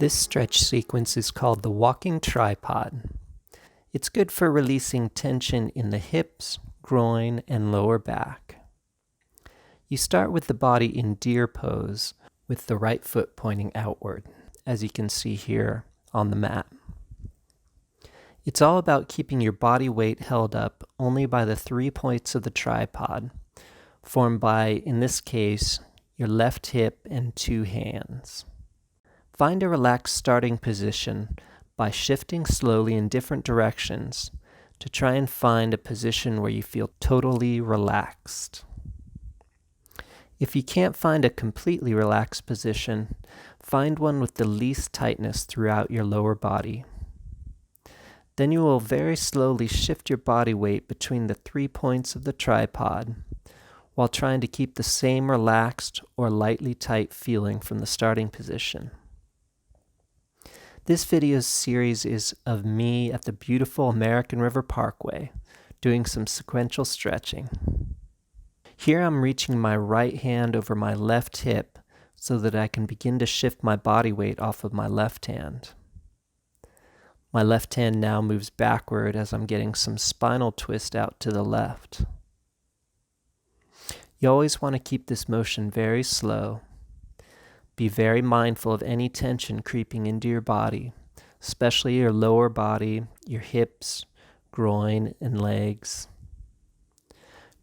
This stretch sequence is called the walking tripod. It's good for releasing tension in the hips, groin, and lower back. You start with the body in deer pose with the right foot pointing outward, as you can see here on the mat. It's all about keeping your body weight held up only by the 3 points of the tripod, formed by, in this case, your left hip and 2 hands. Find a relaxed starting position by shifting slowly in different directions to try and find a position where you feel totally relaxed. If you can't find a completely relaxed position, find one with the least tightness throughout your lower body. Then you will very slowly shift your body weight between the 3 points of the tripod while trying to keep the same relaxed or lightly tight feeling from the starting position. This video series is of me at the beautiful American River Parkway doing some sequential stretching. Here I'm reaching my right hand over my left hip so that I can begin to shift my body weight off of my left hand. My left hand now moves backward as I'm getting some spinal twist out to the left. You always want to keep this motion very slow. Be very mindful of any tension creeping into your body, especially your lower body, your hips, groin, and legs.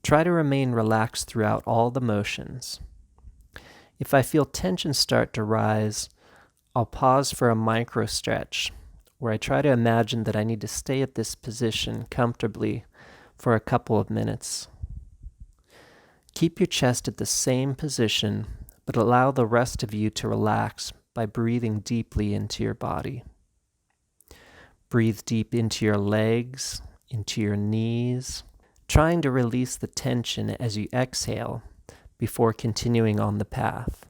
Try to remain relaxed throughout all the motions. If I feel tension start to rise, I'll pause for a micro stretch, where I try to imagine that I need to stay at this position comfortably for a couple of minutes. Keep your chest at the same position, but allow the rest of you to relax by breathing deeply into your body. Breathe deep into your legs, into your knees, trying to release the tension as you exhale before continuing on the path.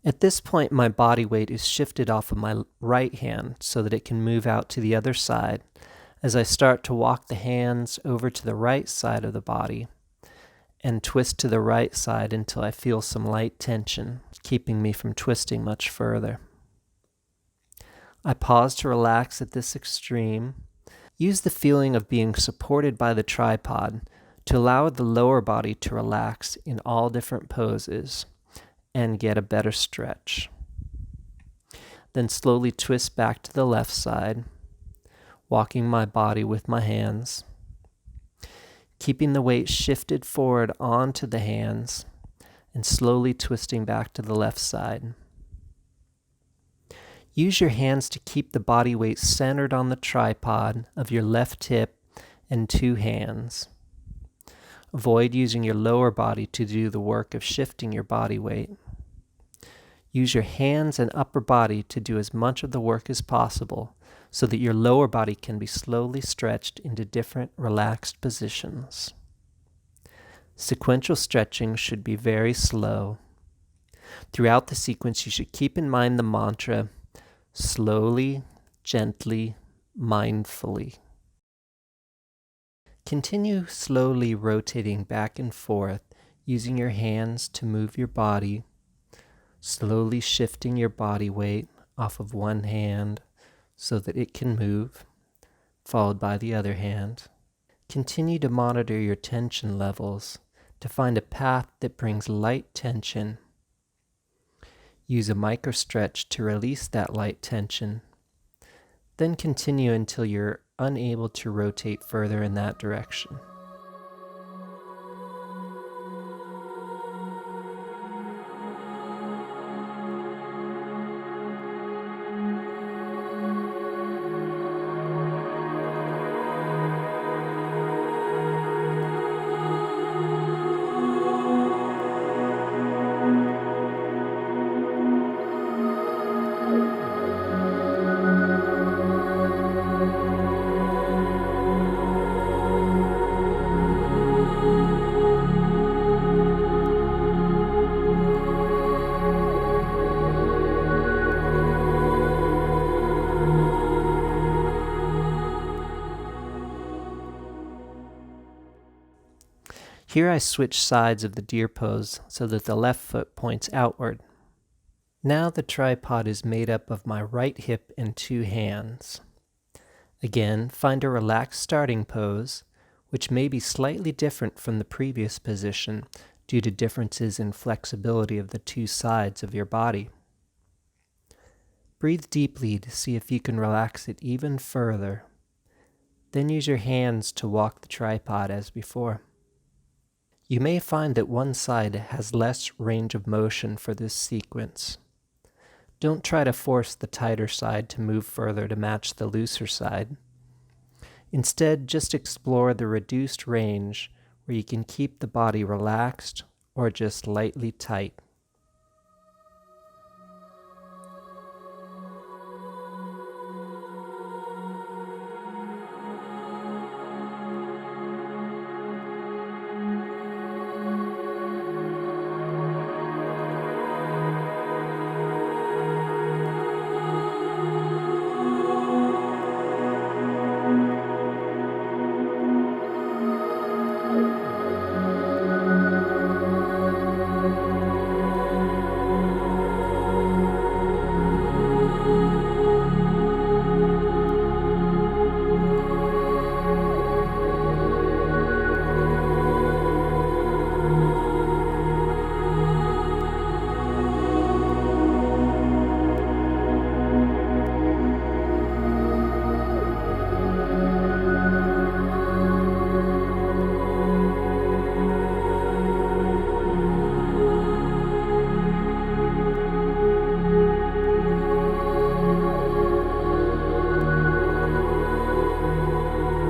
At this point, my body weight is shifted off of my right hand so that it can move out to the other side as I start to walk the hands over to the right side of the body and twist to the right side until I feel some light tension, keeping me from twisting much further. I pause to relax at this extreme. Use the feeling of being supported by the tripod to allow the lower body to relax in all different poses and get a better stretch. Then slowly twist back to the left side, walking my body with my hands, keeping the weight shifted forward onto the hands and slowly twisting back to the left side. Use your hands to keep the body weight centered on the tripod of your left hip and 2 hands. Avoid using your lower body to do the work of shifting your body weight. Use your hands and upper body to do as much of the work as possible so that your lower body can be slowly stretched into different relaxed positions. Sequential stretching should be very slow. Throughout the sequence, you should keep in mind the mantra, slowly, gently, mindfully. Continue slowly rotating back and forth, using your hands to move your body, slowly shifting your body weight off of one hand so that it can move, followed by the other hand. Continue to monitor your tension levels to find a path that brings light tension. Use a micro stretch to release that light tension. Then continue until you're unable to rotate further in that direction. Here I switch sides of the deer pose so that the left foot points outward. Now the tripod is made up of my right hip and 2 hands. Again, find a relaxed starting pose, which may be slightly different from the previous position due to differences in flexibility of the 2 sides of your body. Breathe deeply to see if you can relax it even further. Then use your hands to walk the tripod as before. You may find that one side has less range of motion for this sequence. Don't try to force the tighter side to move further to match the looser side. Instead, just explore the reduced range where you can keep the body relaxed or just lightly tight.